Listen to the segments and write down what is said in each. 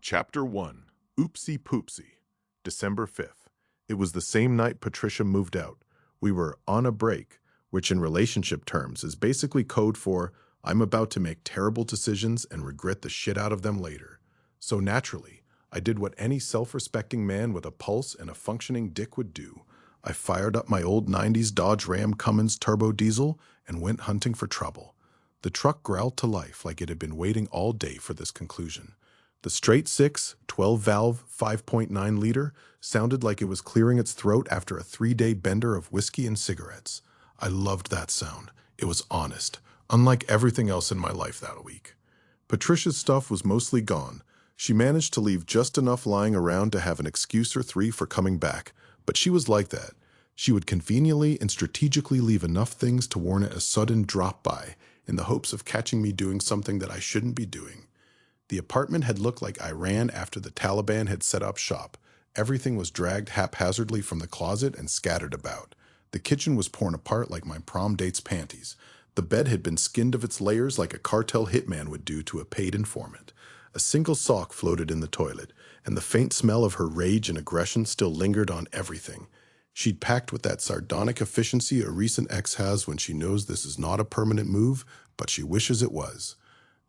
Chapter 1, Oopsie Poopsie, December 5th. It was the same night Patricia moved out. We were on a break, which in relationship terms is basically code for I'm about to make terrible decisions and regret the shit out of them later. So naturally, I did what any self-respecting man with a pulse and a functioning dick would do. I fired up my old 90s Dodge Ram Cummins turbo diesel and went hunting for trouble. The truck growled to life like it had been waiting all day for this conclusion. The straight six, 12-valve, 5.9 liter sounded like it was clearing its throat after a 3-day bender of whiskey and cigarettes. I loved that sound. It was honest, unlike everything else in my life that week. Patricia's stuff was mostly gone. She managed to leave just enough lying around to have an excuse or three for coming back, but she was like that. She would conveniently and strategically leave enough things to warrant a sudden drop-by in the hopes of catching me doing something that I shouldn't be doing. The apartment had looked like Iran after the Taliban had set up shop. Everything was dragged haphazardly from the closet and scattered about. The kitchen was torn apart like my prom date's panties. The bed had been skinned of its layers like a cartel hitman would do to a paid informant. A single sock floated in the toilet, and the faint smell of her rage and aggression still lingered on everything. She'd packed with that sardonic efficiency a recent ex has when she knows this is not a permanent move, but she wishes it was.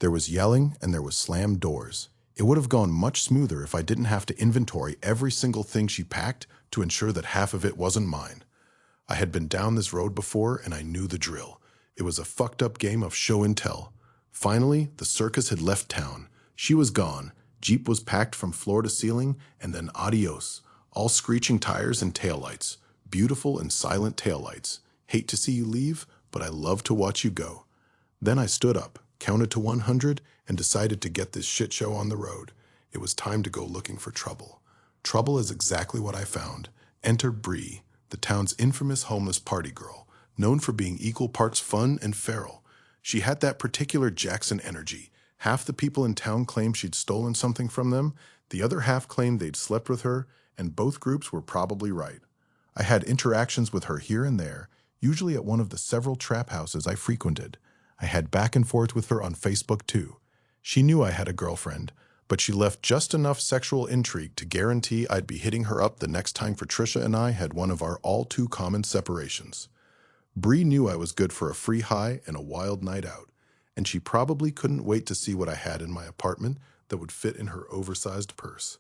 There was yelling and there was slammed doors. It would have gone much smoother if I didn't have to inventory every single thing she packed to ensure that half of it wasn't mine. I had been down this road before and I knew the drill. It was a fucked up game of show and tell. Finally, the circus had left town. She was gone. Jeep was packed from floor to ceiling, and then adios. All screeching tires and taillights. Beautiful and silent taillights. Hate to see you leave, but I love to watch you go. Then I stood up, counted to 100, and decided to get this shit show on the road. It was time to go looking for trouble. Trouble is exactly what I found. Enter Bree, the town's infamous homeless party girl, known for being equal parts fun and feral. She had that particular Jackson energy. Half the people in town claimed she'd stolen something from them, the other half claimed they'd slept with her, and both groups were probably right. I had interactions with her here and there, usually at one of the several trap houses I frequented. I had back and forth with her on Facebook too. She knew I had a girlfriend, but she left just enough sexual intrigue to guarantee I'd be hitting her up the next time Patricia and I had one of our all-too-common separations. Bree knew I was good for a free high and a wild night out, and she probably couldn't wait to see what I had in my apartment that would fit in her oversized purse.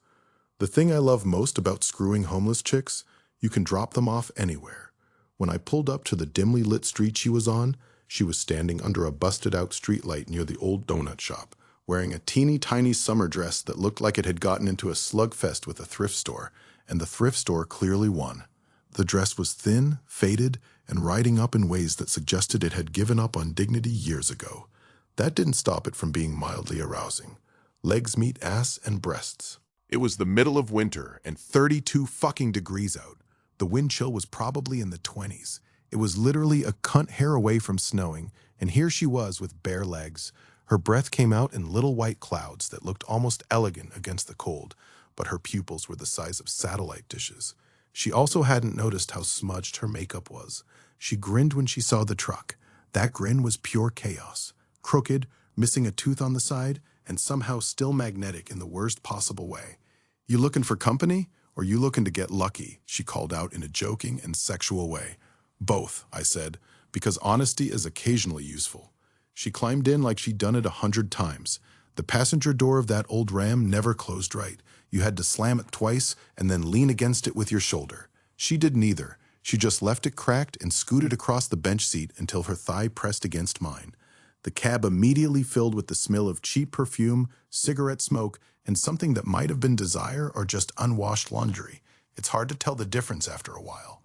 The thing I love most about screwing homeless chicks, you can drop them off anywhere. When I pulled up to the dimly lit street she was on, she was standing under a busted-out streetlight near the old donut shop, wearing a teeny-tiny summer dress that looked like it had gotten into a slugfest with a thrift store, and the thrift store clearly won. The dress was thin, faded, and riding up in ways that suggested it had given up on dignity years ago. That didn't stop it from being mildly arousing. Legs meet ass and breasts. It was the middle of winter and 32 fucking degrees out. The wind chill was probably in the 20s. It was literally a cunt hair away from snowing, and here she was with bare legs. Her breath came out in little white clouds that looked almost elegant against the cold, but her pupils were the size of satellite dishes. She also hadn't noticed how smudged her makeup was. She grinned when she saw the truck. That grin was pure chaos. Crooked, missing a tooth on the side, and somehow still magnetic in the worst possible way. "You looking for company, or you looking to get lucky?" she called out in a joking and sexual way. "Both," I said, because honesty is occasionally useful. She climbed in like she'd done it 100 times. The passenger door of that old Ram never closed right. You had to slam it twice and then lean against it with your shoulder. She did neither. She just left it cracked and scooted across the bench seat until her thigh pressed against mine. The cab immediately filled with the smell of cheap perfume, cigarette smoke, and something that might have been desire or just unwashed laundry. It's hard to tell the difference after a while.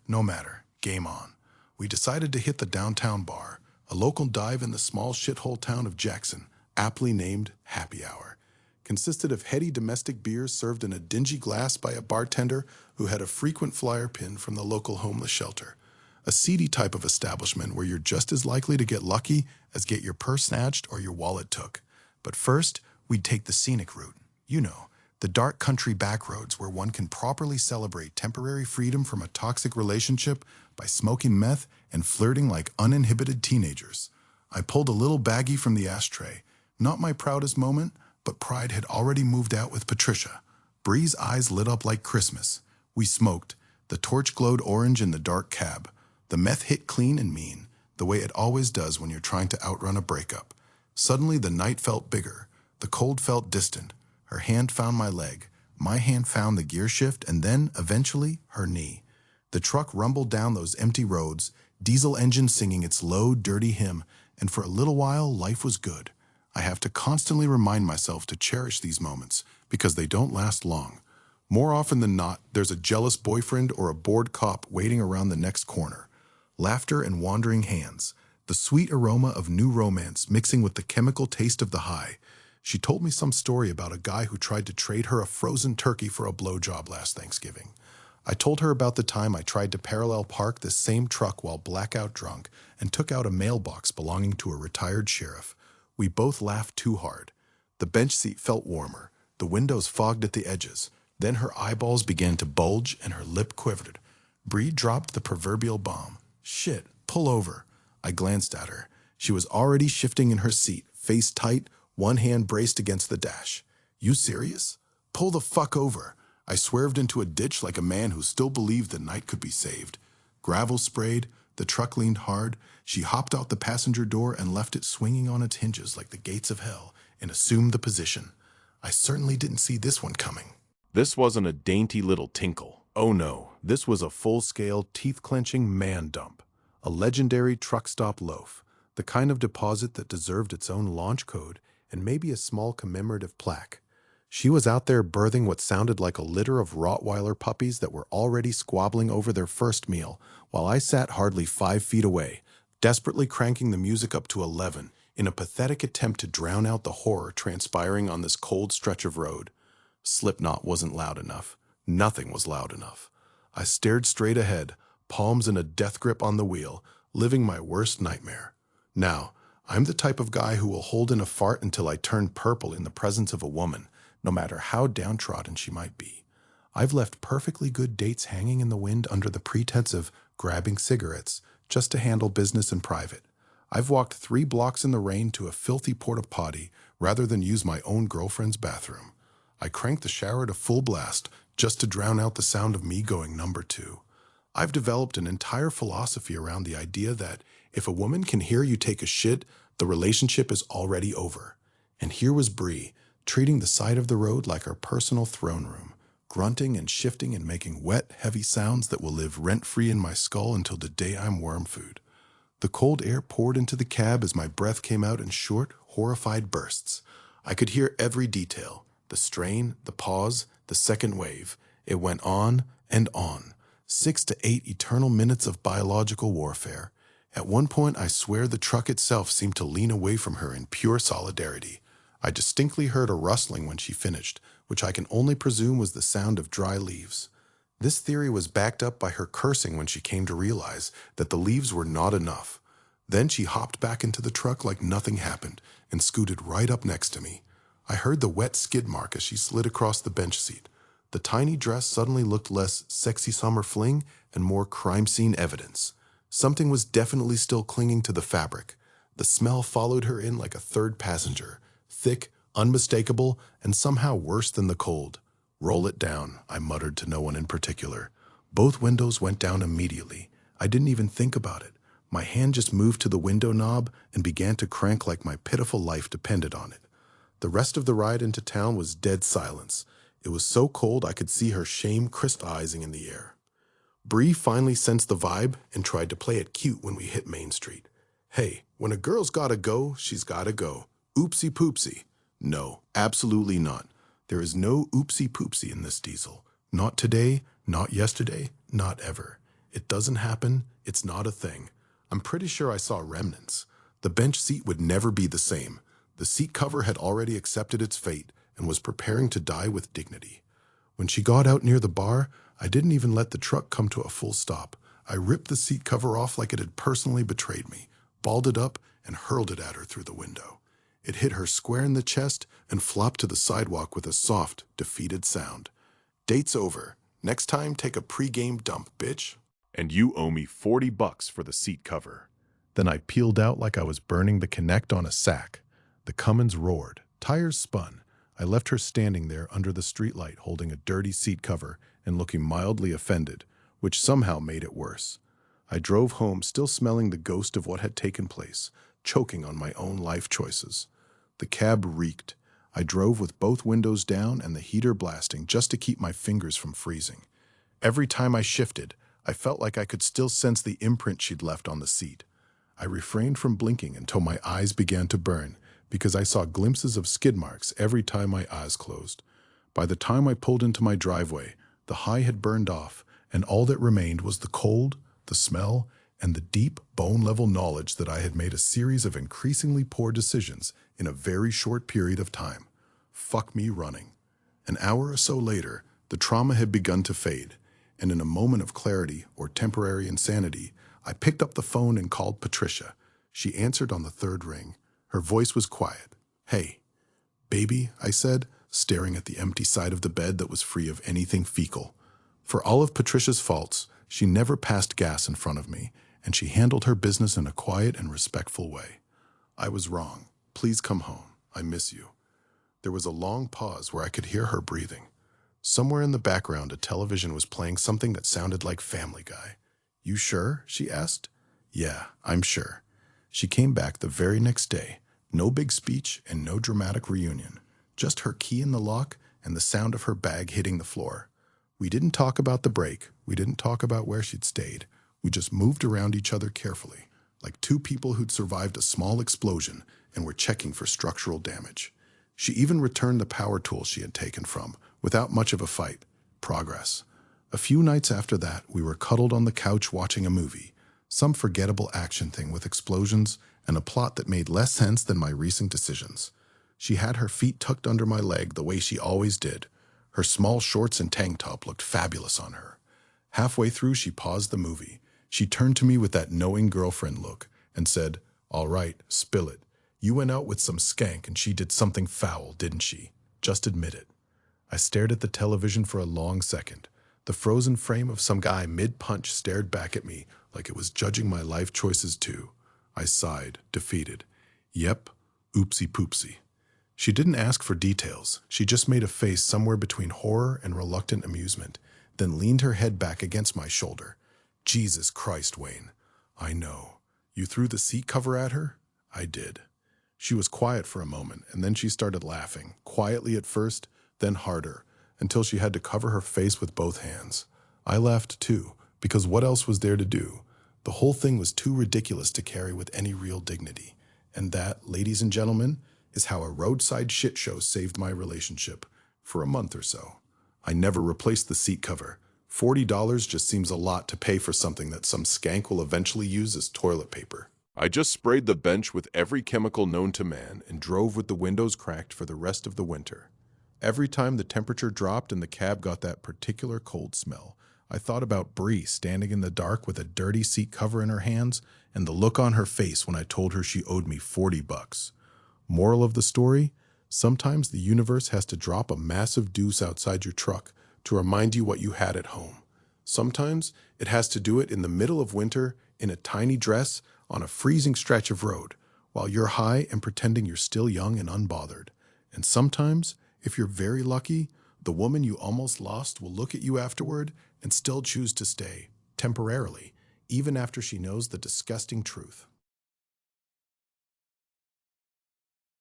No matter. Game on. We decided to hit the downtown bar, a local dive in the small shithole town of Jackson, aptly named Happy Hour. Consisted of heady domestic beers served in a dingy glass by a bartender who had a frequent flyer pin from the local homeless shelter. A seedy type of establishment where you're just as likely to get lucky as get your purse snatched or your wallet took. But first, we'd take the scenic route. You know, the dark country backroads where one can properly celebrate temporary freedom from a toxic relationship by smoking meth and flirting like uninhibited teenagers. I pulled a little baggie from the ashtray. Not my proudest moment, but pride had already moved out with Patricia. Bree's eyes lit up like Christmas. We smoked. The torch glowed orange in the dark cab. The meth hit clean and mean, the way it always does when you're trying to outrun a breakup. Suddenly, the night felt bigger. The cold felt distant. Her hand found my leg. My hand found the gear shift, and then, eventually, her knee. The truck rumbled down those empty roads, diesel engine singing its low, dirty hymn, and for a little while, life was good. I have to constantly remind myself to cherish these moments, because they don't last long. More often than not, there's a jealous boyfriend or a bored cop waiting around the next corner. Laughter and wandering hands, the sweet aroma of new romance mixing with the chemical taste of the high. She told me some story about a guy who tried to trade her a frozen turkey for a blowjob last Thanksgiving. I told her about the time I tried to parallel park this same truck while blackout drunk and took out a mailbox belonging to a retired sheriff. We both laughed too hard. The bench seat felt warmer, the windows fogged at the edges. Then her eyeballs began to bulge and her lip quivered. Bree dropped the proverbial bomb. "Shit, pull over." I glanced at her. She was already shifting in her seat, face tight, one hand braced against the dash. "You serious? Pull the fuck over." I swerved into a ditch like a man who still believed the night could be saved. Gravel sprayed, the truck leaned hard. She hopped out the passenger door and left it swinging on its hinges like the gates of hell and assumed the position. I certainly didn't see this one coming. This wasn't a dainty little tinkle. Oh no, this was a full-scale, teeth-clenching man dump. A legendary truck stop loaf, the kind of deposit that deserved its own launch code and maybe a small commemorative plaque. She was out there birthing what sounded like a litter of Rottweiler puppies that were already squabbling over their first meal, while I sat hardly 5 feet away, desperately cranking the music up to 11 in a pathetic attempt to drown out the horror transpiring on this cold stretch of road. Slipknot wasn't loud enough. Nothing was loud enough. I stared straight ahead, palms in a death grip on the wheel, living my worst nightmare. Now, I'm the type of guy who will hold in a fart until I turn purple in the presence of a woman, no matter how downtrodden she might be. I've left perfectly good dates hanging in the wind under the pretense of grabbing cigarettes, just to handle business in private. I've walked 3 blocks in the rain to a filthy porta-potty rather than use my own girlfriend's bathroom. I cranked the shower to full blast just to drown out the sound of me going number 2. I've developed an entire philosophy around the idea that if a woman can hear you take a shit, the relationship is already over. And here was Bree, treating the side of the road like her personal throne room, grunting and shifting and making wet, heavy sounds that will live rent-free in my skull until the day I'm worm food. The cold air poured into the cab as my breath came out in short, horrified bursts. I could hear every detail, the strain, the pause, the second wave. It went on and on. 6 to 8 eternal minutes of biological warfare. At one point, I swear the truck itself seemed to lean away from her in pure solidarity. I distinctly heard a rustling when she finished, which I can only presume was the sound of dry leaves. This theory was backed up by her cursing when she came to realize that the leaves were not enough. Then she hopped back into the truck like nothing happened and scooted right up next to me. I heard the wet skid mark as she slid across the bench seat. The tiny dress suddenly looked less sexy summer fling and more crime scene evidence. Something was definitely still clinging to the fabric. The smell followed her in like a third passenger, thick, unmistakable, and somehow worse than the cold. "Roll it down," I muttered to no one in particular. Both windows went down immediately. I didn't even think about it. My hand just moved to the window knob and began to crank like my pitiful life depended on it. The rest of the ride into town was dead silence. It was so cold I could see her shame crystallizing in the air. Bree finally sensed the vibe and tried to play it cute when we hit Main Street. "Hey, when a girl's gotta go, she's gotta go. Oopsie poopsie." No, absolutely not. There is no oopsie poopsie in this diesel. Not today, not yesterday, not ever. It doesn't happen. It's not a thing. I'm pretty sure I saw remnants. The bench seat would never be the same. The seat cover had already accepted its fate and was preparing to die with dignity. When she got out near the bar, I didn't even let the truck come to a full stop. I ripped the seat cover off like it had personally betrayed me, balled it up, and hurled it at her through the window. It hit her square in the chest and flopped to the sidewalk with a soft, defeated sound. "Date's over. Next time, take a pre-game dump, bitch. And you owe me $40 for the seat cover." Then I peeled out like I was burning the Connect on a sack. The Cummins roared. Tires spun. I left her standing there under the streetlight holding a dirty seat cover and looking mildly offended, which somehow made it worse. I drove home still smelling the ghost of what had taken place, choking on my own life choices. The cab reeked. I drove with both windows down and the heater blasting just to keep my fingers from freezing. Every time I shifted, I felt like I could still sense the imprint she'd left on the seat. I refrained from blinking until my eyes began to burn because I saw glimpses of skid marks every time my eyes closed. By the time I pulled into my driveway, the high had burned off, and all that remained was the cold, the smell, and the deep, bone-level knowledge that I had made a series of increasingly poor decisions in a very short period of time. Fuck me running. An hour or so later, the trauma had begun to fade, and in a moment of clarity or temporary insanity, I picked up the phone and called Patricia. She answered on the third ring. Her voice was quiet. "Hey, baby," I said, staring at the empty side of the bed that was free of anything fecal. For all of Patricia's faults, she never passed gas in front of me, and she handled her business in a quiet and respectful way. "I was wrong. Please come home. I miss you." There was a long pause where I could hear her breathing. Somewhere in the background, a television was playing something that sounded like Family Guy. "You sure?" she asked. "Yeah, I'm sure." She came back the very next day. No big speech and no dramatic reunion. Just her key in the lock and the sound of her bag hitting the floor. We didn't talk about the break. We didn't talk about where she'd stayed. We just moved around each other carefully, like two people who'd survived a small explosion and were checking for structural damage. She even returned the power tool she had taken from, without much of a fight. Progress. A few nights after that, we were cuddled on the couch watching a movie, some forgettable action thing with explosions and a plot that made less sense than my recent decisions. She had her feet tucked under my leg the way she always did. Her small shorts and tank top looked fabulous on her. Halfway through, she paused the movie. She turned to me with that knowing girlfriend look and said, "All right, spill it. You went out with some skank and she did something foul, didn't she? Just admit it." I stared at the television for a long second. The frozen frame of some guy mid-punch stared back at me like it was judging my life choices too. I sighed, defeated. Yep, oopsie poopsie. She didn't ask for details. She just made a face somewhere between horror and reluctant amusement, then leaned her head back against my shoulder. "Jesus Christ, Wayne. I know. You threw the seat cover at her?" I did. She was quiet for a moment, and then she started laughing, quietly at first, then harder, until she had to cover her face with both hands. I laughed too, because what else was there to do? The whole thing was too ridiculous to carry with any real dignity. And that, ladies and gentlemen, is how a roadside shit show saved my relationship, for a month or so. I never replaced the seat cover. $40 just seems a lot to pay for something that some skank will eventually use as toilet paper. I just sprayed the bench with every chemical known to man and drove with the windows cracked for the rest of the winter. Every time the temperature dropped and the cab got that particular cold smell, I thought about Bree standing in the dark with a dirty seat cover in her hands and the look on her face when I told her she owed me $40. Moral of the story? Sometimes the universe has to drop a massive deuce outside your truck to remind you what you had at home. Sometimes it has to do it in the middle of winter in a tiny dress on a freezing stretch of road while you're high and pretending you're still young and unbothered. And sometimes, if you're very lucky, the woman you almost lost will look at you afterward and still choose to stay, temporarily, even after she knows the disgusting truth.